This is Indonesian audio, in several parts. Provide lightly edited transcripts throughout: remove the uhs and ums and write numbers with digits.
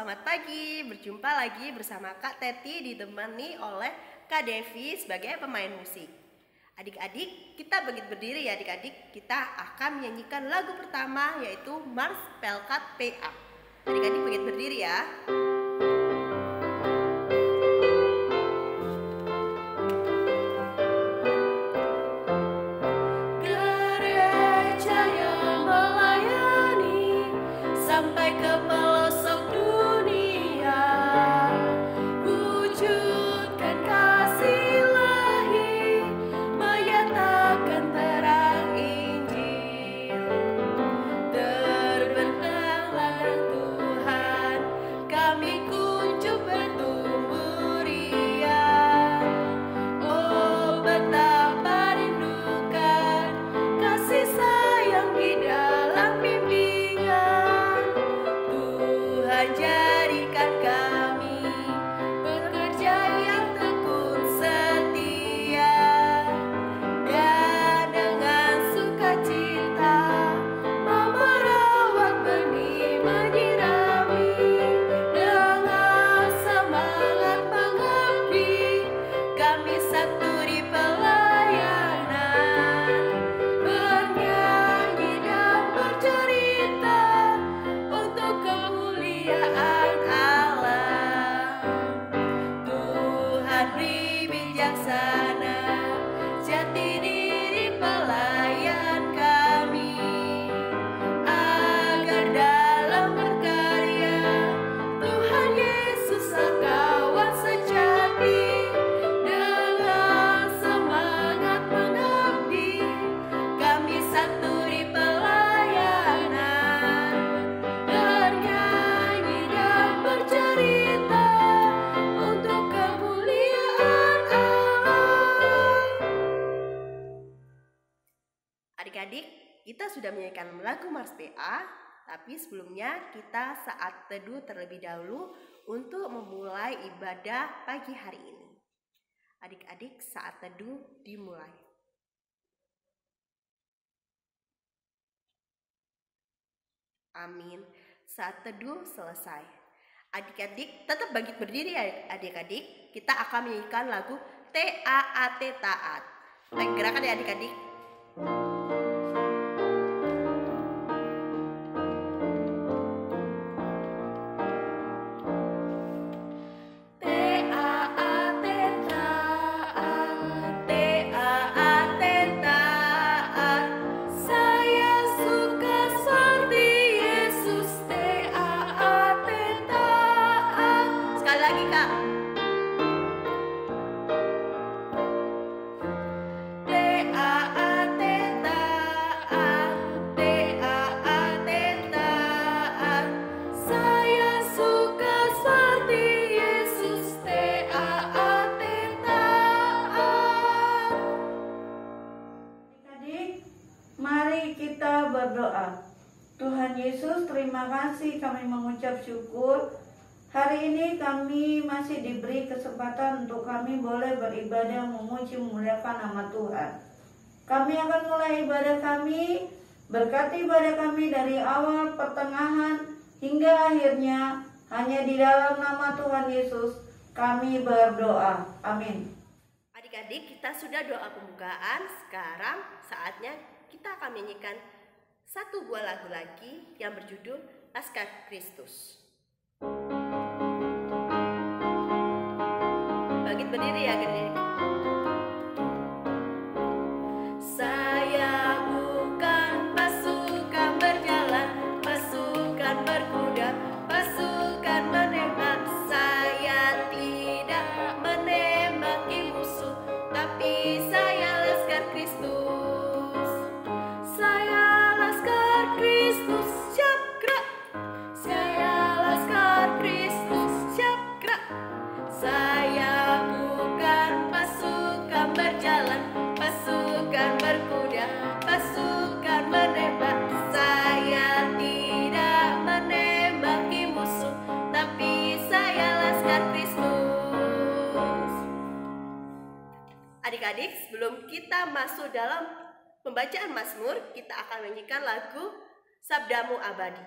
selamat pagi. Berjumpa lagi bersama Kak Teti ditemani oleh Kak Devi sebagai pemain musik. Adik-adik, kita berdiri ya adik-adik. Kita akan menyanyikan lagu pertama yaitu Mars Pelkat PA. Adik-adik berdiri ya. Sampai ke pelosok dunia, wujudkan kasih ilahi, menyatakan terang Injil. Terbentang ladang Tuhan, kami kunjung bertumbuh riang. Oh, betapa rindukan kasih sayang di dalam bimbingan. Tuhan jadikan kami pekerja yang tekun setia, dan dengan sukacita mau merawat benih menyirami, dengan semangat mengabdi kami satu di pelayanan, bernyanyi dan bercerita untuk kemuliaan Allah. Tuhan beri bijaksana jati diri pelayan kami, agar dalam berkarya Tuhan Yesus kawan sejati, dengan semangat mengabdi kami satu di pelayanan, bernyanyi dan bercerita untuk kemuliaan Allah. Adik-adik, kita sudah menyanyikan lagu Mars PA, tapi sebelumnya kita saat teduh terlebih dahulu untuk memulai ibadah pagi hari ini. Adik-adik, saat teduh dimulai. Amin. Saat teduh selesai. Adik-adik tetap bangkit berdiri ya adik-adik. Kita akan menyanyikan lagu TAAT Taat. Baik, gerakan ya adik-adik. Berdoa. Tuhan Yesus, terima kasih kami mengucap syukur. Hari ini kami masih diberi kesempatan untuk kami boleh beribadah memuji memuliakan nama Tuhan. Kami akan mulai ibadah kami, berkati ibadah kami dari awal, pertengahan, hingga akhirnya. Hanya di dalam nama Tuhan Yesus kami berdoa. Amin. Adik-adik, kita sudah doa pembukaan. Sekarang saatnya kita akan menyanyikan satu buah lagu lagi yang berjudul Laskar Kristus. Bangkit berdiri ya adik-adik. Saya bukan pasukan berjalan, pasukan berkuda, pasukan menembak. Saya tidak menembaki musuh, tapi saya Laskar Kristus. Saya Laskar Kristus, siap gerak. Saya Laskar Kristus, siap gerak. Saya bukan pasukan berjalan, pasukan berkuda, pasukan menembak. Saya tidak menembaki musuh, tapi saya Laskar Kristus. Adik-adik, sebelum kita masuk dalam pembacaan Mazmur, kita akan menyanyikan lagu Sabdamu Abadi.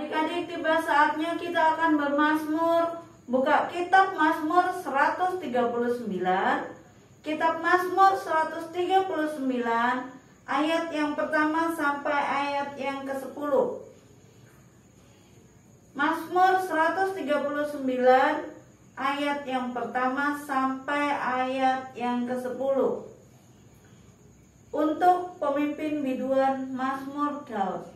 Adik-adik, tiba saatnya kita akan bermazmur. Buka kitab Mazmur 139. Kitab Mazmur 139 ayat yang pertama sampai ayat yang ke-10. Mazmur 139 ayat yang pertama sampai ayat yang ke-10. Untuk pemimpin biduan Mazmur Daud.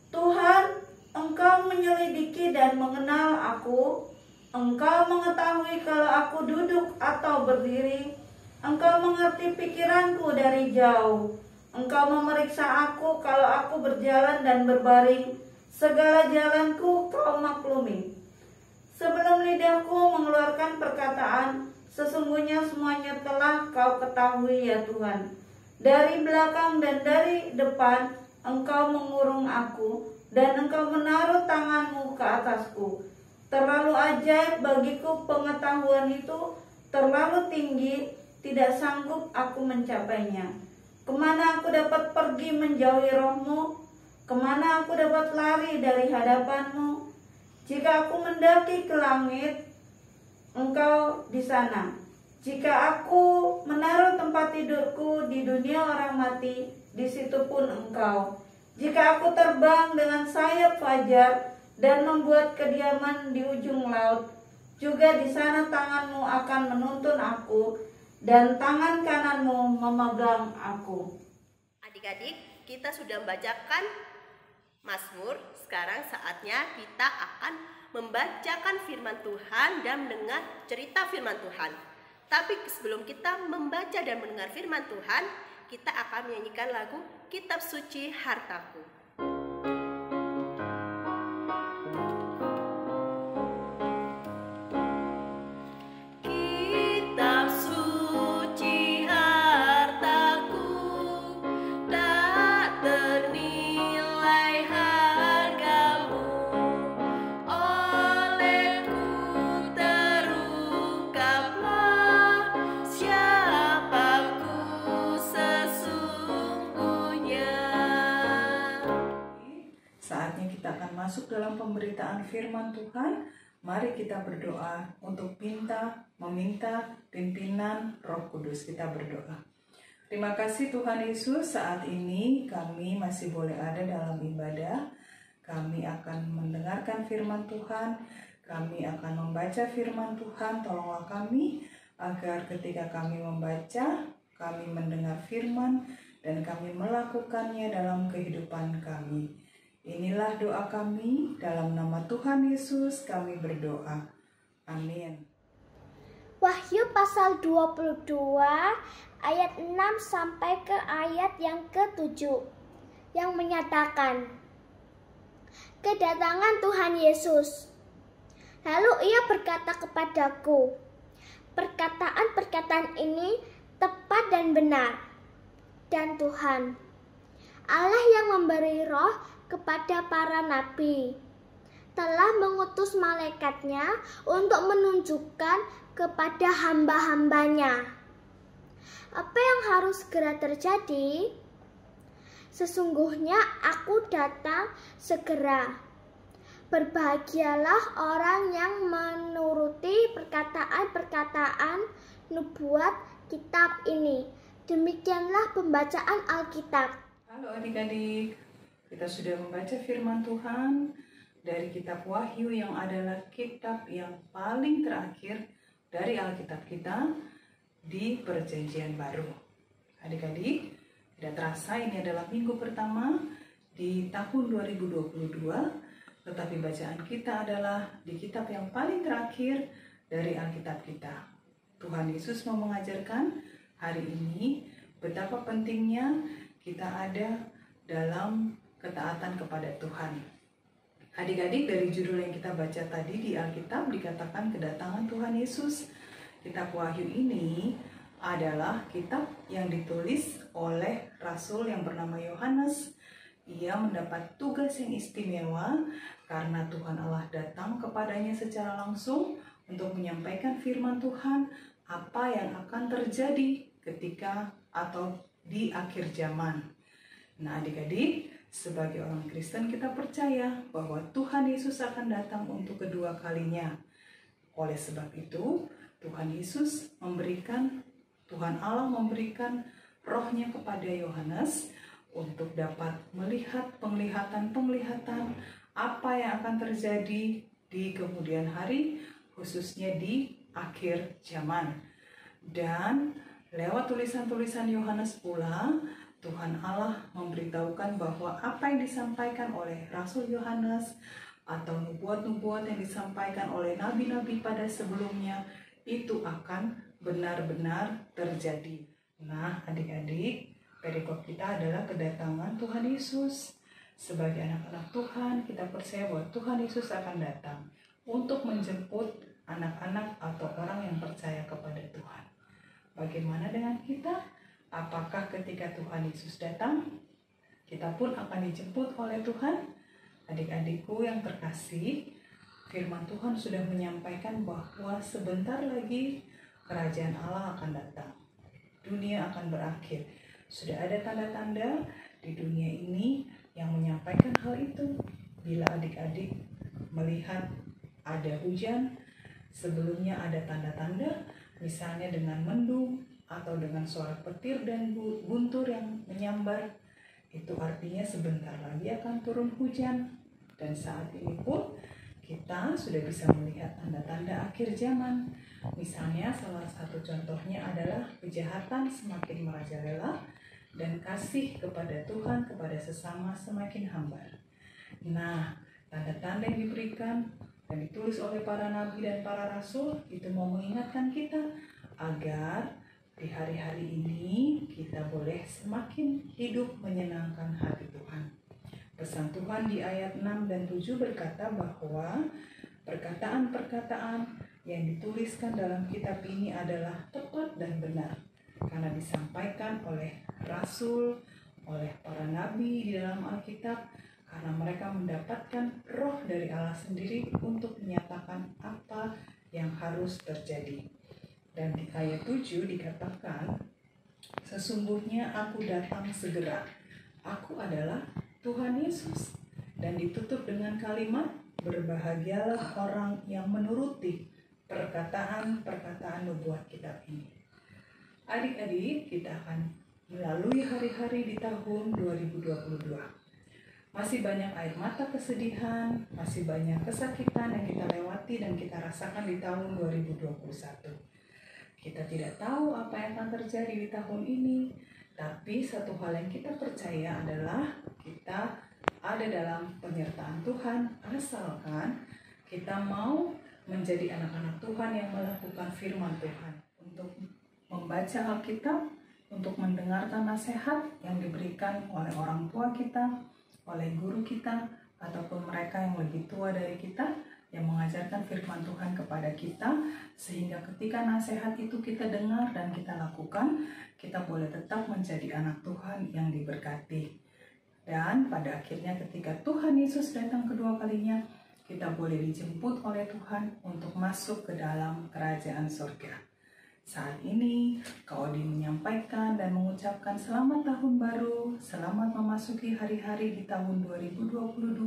Tuhan, Engkau menyelidiki dan mengenal aku. Engkau mengetahui kalau aku duduk atau berdiri. Engkau mengerti pikiranku dari jauh. Engkau memeriksa aku kalau aku berjalan dan berbaring. Segala jalanku Kau maklumi. Sebelum lidahku mengeluarkan perkataan, sesungguhnya semuanya telah Kau ketahui ya Tuhan. Dari belakang dan dari depan Engkau mengurung aku, dan Engkau menaruh tangan-Mu ke atasku. Terlalu ajaib bagiku pengetahuan itu, terlalu tinggi, tidak sanggup aku mencapainya. Kemana aku dapat pergi menjauhi Roh-Mu? Kemana aku dapat lari dari hadapan-Mu? Jika aku mendaki ke langit, Engkau di sana. Jika aku menaruh tempat tidurku di dunia orang mati, di situ pun Engkau. Jika aku terbang dengan sayap fajar dan membuat kediaman di ujung laut, juga di sana tangan-Mu akan menuntun aku, dan tangan kanan-Mu memegang aku. Adik-adik, kita sudah membacakan Mazmur. Sekarang saatnya kita akan membacakan firman Tuhan dan mendengar cerita firman Tuhan. Tapi sebelum kita membaca dan mendengar firman Tuhan, kita akan menyanyikan lagu Kitab Suci Hartaku. Masuk dalam pemberitaan firman Tuhan, mari kita berdoa untuk meminta pimpinan Roh Kudus. Kita berdoa. Terima kasih Tuhan Yesus, saat ini kami masih boleh ada dalam ibadah. Kami akan mendengarkan firman Tuhan, kami akan membaca firman Tuhan. Tolonglah kami agar ketika kami membaca, kami mendengar firman dan kami melakukannya dalam kehidupan kami. Inilah doa kami, dalam nama Tuhan Yesus kami berdoa. Amin. Wahyu pasal 22 ayat 6 sampai ke ayat yang ke-7 yang menyatakan kedatangan Tuhan Yesus. Lalu ia berkata kepadaku, perkataan-perkataan ini tepat dan benar. Dan Tuhan, Allah yang memberi roh kepada para nabi, telah mengutus malaikatnya untuk menunjukkan kepada hamba-hambanya apa yang harus segera terjadi. Sesungguhnya aku datang segera. Berbahagialah orang yang menuruti perkataan-perkataan nubuat kitab ini. Demikianlah pembacaan Alkitab. Halo adik-adik, kita sudah membaca firman Tuhan dari kitab Wahyu yang adalah kitab yang paling terakhir dari Alkitab kita di Perjanjian Baru. Adik-adik, tidak terasa ini adalah minggu pertama di tahun 2022, tetapi bacaan kita adalah di kitab yang paling terakhir dari Alkitab kita. Tuhan Yesus mau mengajarkan hari ini betapa pentingnya kita ada dalam ketaatan kepada Tuhan. Adik-adik, dari judul yang kita baca tadi di Alkitab dikatakan kedatangan Tuhan Yesus. Kitab Wahyu ini adalah kitab yang ditulis oleh Rasul yang bernama Yohanes. Ia mendapat tugas yang istimewa karena Tuhan Allah datang kepadanya secara langsung untuk menyampaikan firman Tuhan, apa yang akan terjadi ketika atau di akhir zaman. Nah adik-adik, Sebagai orang Kristen kita percaya bahwa Tuhan Yesus akan datang untuk kedua kalinya. Oleh sebab itu, Tuhan Allah memberikan rohnya kepada Yohanes untuk dapat melihat penglihatan apa yang akan terjadi di kemudian hari, khususnya di akhir zaman. Dan lewat tulisan-tulisan Yohanes pula, Tuhan Allah memberitahukan bahwa apa yang disampaikan oleh Rasul Yohanes atau nubuat-nubuat yang disampaikan oleh nabi-nabi pada sebelumnya itu akan benar-benar terjadi. Nah, adik-adik, perikop kita adalah kedatangan Tuhan Yesus. Sebagai anak-anak Tuhan, kita percaya bahwa Tuhan Yesus akan datang untuk menjemput anak-anak atau orang yang percaya kepada Tuhan. Bagaimana dengan kita? Apakah ketika Tuhan Yesus datang, kita pun akan dijemput oleh Tuhan? Adik-adikku yang terkasih, firman Tuhan sudah menyampaikan bahwa sebentar lagi kerajaan Allah akan datang. Dunia akan berakhir. Sudah ada tanda-tanda di dunia ini yang menyampaikan hal itu. Bila adik-adik melihat ada hujan, sebelumnya ada tanda-tanda, misalnya dengan mendung, atau dengan suara petir dan guntur yang menyambar, itu artinya sebentar lagi akan turun hujan. Dan saat ini pun kita sudah bisa melihat tanda-tanda akhir zaman. Misalnya salah satu contohnya adalah kejahatan semakin merajalela dan kasih kepada Tuhan kepada sesama semakin hambar. Nah, tanda-tanda yang diberikan dan ditulis oleh para nabi dan para rasul itu mau mengingatkan kita agar di hari-hari ini kita boleh semakin hidup menyenangkan hati Tuhan. Pesan Tuhan di ayat 6 dan 7 berkata bahwa perkataan-perkataan yang dituliskan dalam kitab ini adalah tepat dan benar karena disampaikan oleh rasul, oleh para nabi di dalam Alkitab, karena mereka mendapatkan roh dari Allah sendiri untuk menyatakan apa yang harus terjadi. Dan di ayat 7 dikatakan, sesungguhnya aku datang segera. Aku adalah Tuhan Yesus. Dan ditutup dengan kalimat, berbahagialah orang yang menuruti perkataan-perkataan nubuat kitab ini. Adik-adik, kita akan melalui hari-hari di tahun 2022. Masih banyak air mata kesedihan, masih banyak kesakitan yang kita lewati dan kita rasakan di tahun 2021. Kita tidak tahu apa yang akan terjadi di tahun ini, tapi satu hal yang kita percaya adalah kita ada dalam penyertaan Tuhan, asalkan kita mau menjadi anak-anak Tuhan yang melakukan firman Tuhan, untuk membaca Alkitab, untuk mendengarkan nasihat yang diberikan oleh orang tua kita, oleh guru kita, ataupun mereka yang lebih tua dari kita, yang mengajarkan firman Tuhan kepada kita, sehingga ketika nasihat itu kita dengar dan kita lakukan, kita boleh tetap menjadi anak Tuhan yang diberkati. Dan pada akhirnya ketika Tuhan Yesus datang kedua kalinya, kita boleh dijemput oleh Tuhan untuk masuk ke dalam kerajaan surga. Saat ini, Kak Odi menyampaikan dan mengucapkan selamat tahun baru, selamat memasuki hari-hari di tahun 2022,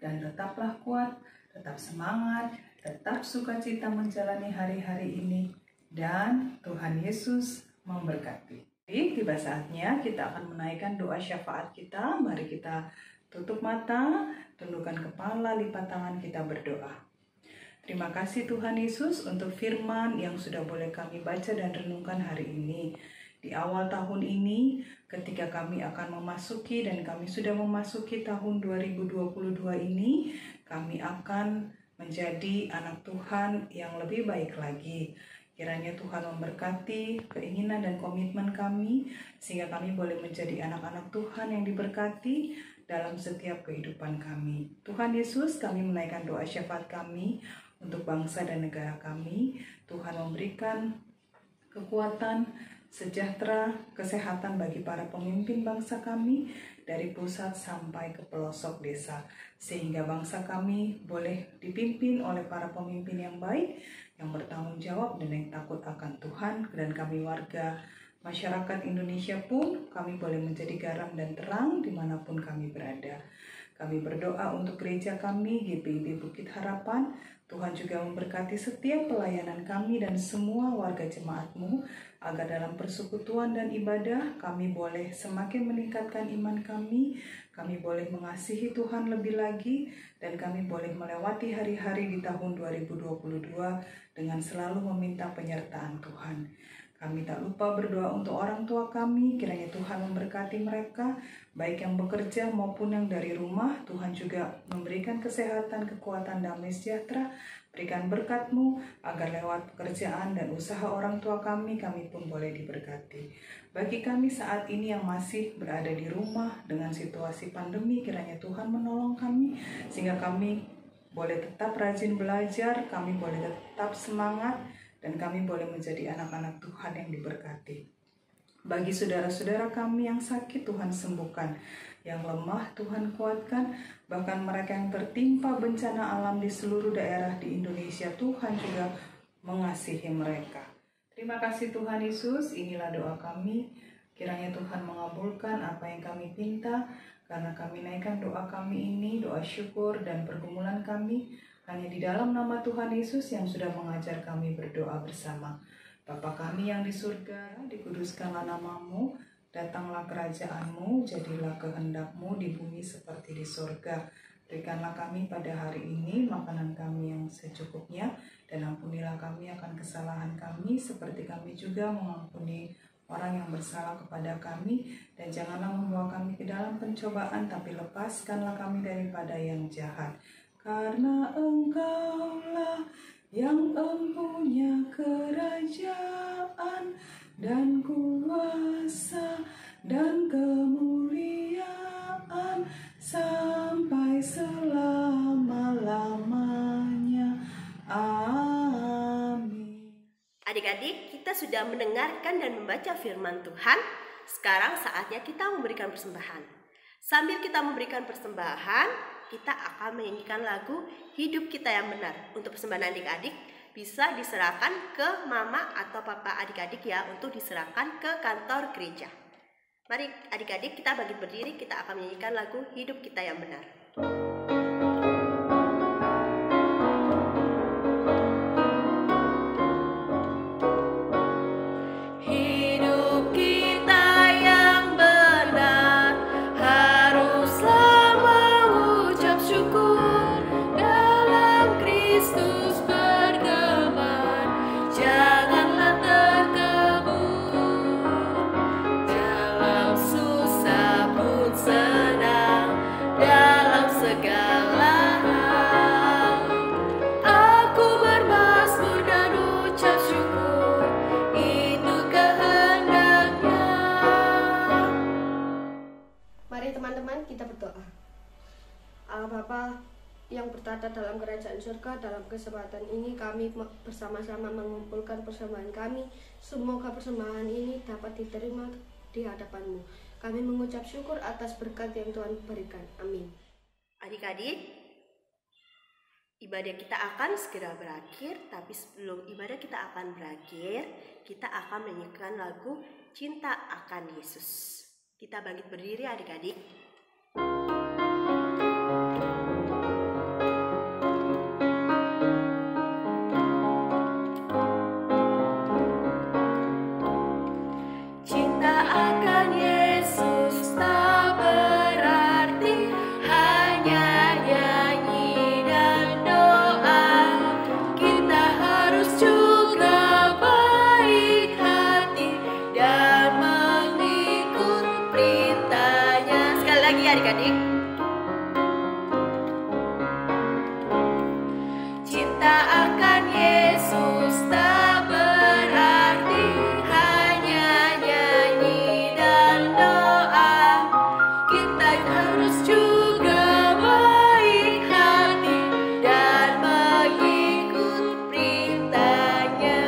dan tetaplah kuat, tetap semangat, tetap sukacita menjalani hari-hari ini, dan Tuhan Yesus memberkati. Tiba saatnya kita akan menaikkan doa syafaat kita. Mari kita tutup mata, tundukkan kepala, lipat tangan, kita berdoa. Terima kasih Tuhan Yesus untuk firman yang sudah boleh kami baca dan renungkan hari ini. Di awal tahun ini, ketika kami akan memasuki dan kami sudah memasuki tahun 2022 ini, kami akan menjadi anak Tuhan yang lebih baik lagi. Kiranya Tuhan memberkati keinginan dan komitmen kami, sehingga kami boleh menjadi anak-anak Tuhan yang diberkati dalam setiap kehidupan kami. Tuhan Yesus, kami menaikkan doa syafaat kami untuk bangsa dan negara kami. Tuhan memberikan kekuatan, sejahtera, kesehatan bagi para pemimpin bangsa kami, dari pusat sampai ke pelosok desa, sehingga bangsa kami boleh dipimpin oleh para pemimpin yang baik, yang bertanggung jawab dan yang takut akan Tuhan, dan kami warga masyarakat Indonesia pun kami boleh menjadi garam dan terang dimanapun kami berada. Kami berdoa untuk gereja kami, GPIB Bukit Harapan. Tuhan juga memberkati setiap pelayanan kami dan semua warga jemaat-Mu, agar dalam persekutuan dan ibadah kami boleh semakin meningkatkan iman kami boleh mengasihi Tuhan lebih lagi, dan kami boleh melewati hari-hari di tahun 2022 dengan selalu meminta penyertaan Tuhan. Kami tak lupa berdoa untuk orang tua kami, kiranya Tuhan memberkati mereka, baik yang bekerja maupun yang dari rumah. Tuhan juga memberikan kesehatan, kekuatan, damai sejahtera. Berikan berkat-Mu agar lewat pekerjaan dan usaha orang tua kami pun boleh diberkati. Bagi kami saat ini yang masih berada di rumah dengan situasi pandemi, kiranya Tuhan menolong kami sehingga kami boleh tetap rajin belajar, kami boleh tetap semangat, dan kami boleh menjadi anak-anak Tuhan yang diberkati. Bagi saudara-saudara kami yang sakit, Tuhan sembuhkan. Yang lemah, Tuhan kuatkan. Bahkan mereka yang tertimpa bencana alam di seluruh daerah di Indonesia, Tuhan juga mengasihi mereka. Terima kasih Tuhan Yesus, inilah doa kami. Kiranya Tuhan mengabulkan apa yang kami pinta, karena kami naikkan doa kami ini, doa syukur dan pergumulan kami, hanya di dalam nama Tuhan Yesus yang sudah mengajar kami berdoa bersama. Bapa kami yang di surga, dikuduskanlah nama-Mu, datanglah kerajaan-Mu, jadilah kehendak-Mu di bumi seperti di surga. Berikanlah kami pada hari ini makanan kami yang secukupnya, dan ampunilah kami akan kesalahan kami, seperti kami juga mengampuni orang yang bersalah kepada kami. Dan janganlah membawa kami ke dalam pencobaan, tapi lepaskanlah kami daripada yang jahat. Karena Engkaulah yang empunya kerajaan dan kuasa dan kemuliaan sampai selama-lamanya. Amin. Adik-adik, kita sudah mendengarkan dan membaca firman Tuhan. Sekarang saatnya kita memberikan persembahan. Sambil kita memberikan persembahan, kita akan menyanyikan lagu Hidup Kita Yang Benar. Untuk persembahan adik-adik bisa diserahkan ke mama atau papa adik-adik ya, untuk diserahkan ke kantor gereja. Mari adik-adik kita bangkit berdiri, kita akan menyanyikan lagu Hidup Kita Yang Benar. Bapa yang bertata dalam kerajaan surga, dalam kesempatan ini kami bersama-sama mengumpulkan persembahan kami. Semoga persembahan ini dapat diterima di hadapan-Mu. Kami mengucap syukur atas berkat yang Tuhan berikan. Amin. Adik-adik, ibadah kita akan segera berakhir, tapi sebelum ibadah kita akan berakhir, kita akan menyanyikan lagu Cinta Akan Yesus. Kita bangkit berdiri adik-adik. Adik-adik, cinta akan Yesus tak berarti hanya nyanyi dan doa. Kita harus juga baik hati dan mengikut perintahnya.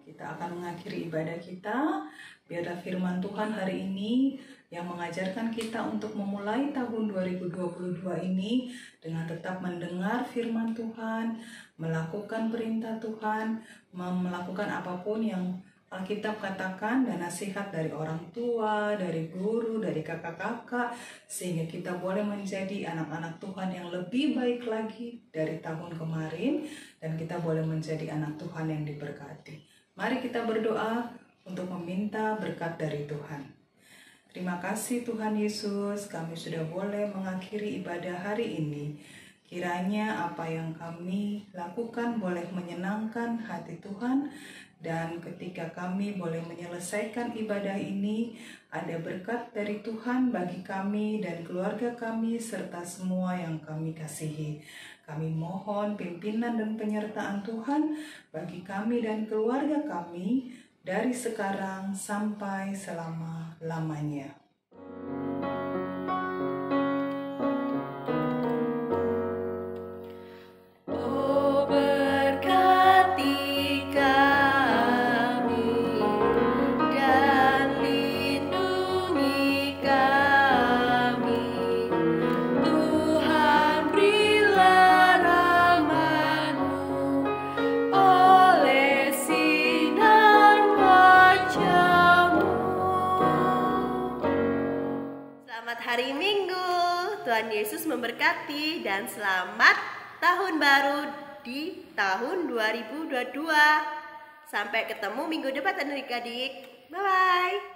Kita akan mengakhiri ibadah kita. Biarlah firman Tuhan hari ini yang mengajarkan kita untuk memulai tahun 2022 ini dengan tetap mendengar firman Tuhan, melakukan perintah Tuhan, melakukan apapun yang Alkitab katakan dan nasihat dari orang tua, dari guru, dari kakak-kakak, sehingga kita boleh menjadi anak-anak Tuhan yang lebih baik lagi dari tahun kemarin, dan kita boleh menjadi anak Tuhan yang diberkati. Mari kita berdoa untuk meminta berkat dari Tuhan. Terima kasih Tuhan Yesus, kami sudah boleh mengakhiri ibadah hari ini. Kiranya apa yang kami lakukan boleh menyenangkan hati Tuhan, dan ketika kami boleh menyelesaikan ibadah ini, ada berkat dari Tuhan bagi kami dan keluarga kami serta semua yang kami kasihi. Kami mohon pimpinan dan penyertaan Tuhan bagi kami dan keluarga kami dari sekarang sampai selama-lamanya. Hari Minggu, Tuhan Yesus memberkati dan selamat tahun baru di tahun 2022. Sampai ketemu minggu depan adik-adik. Bye-bye.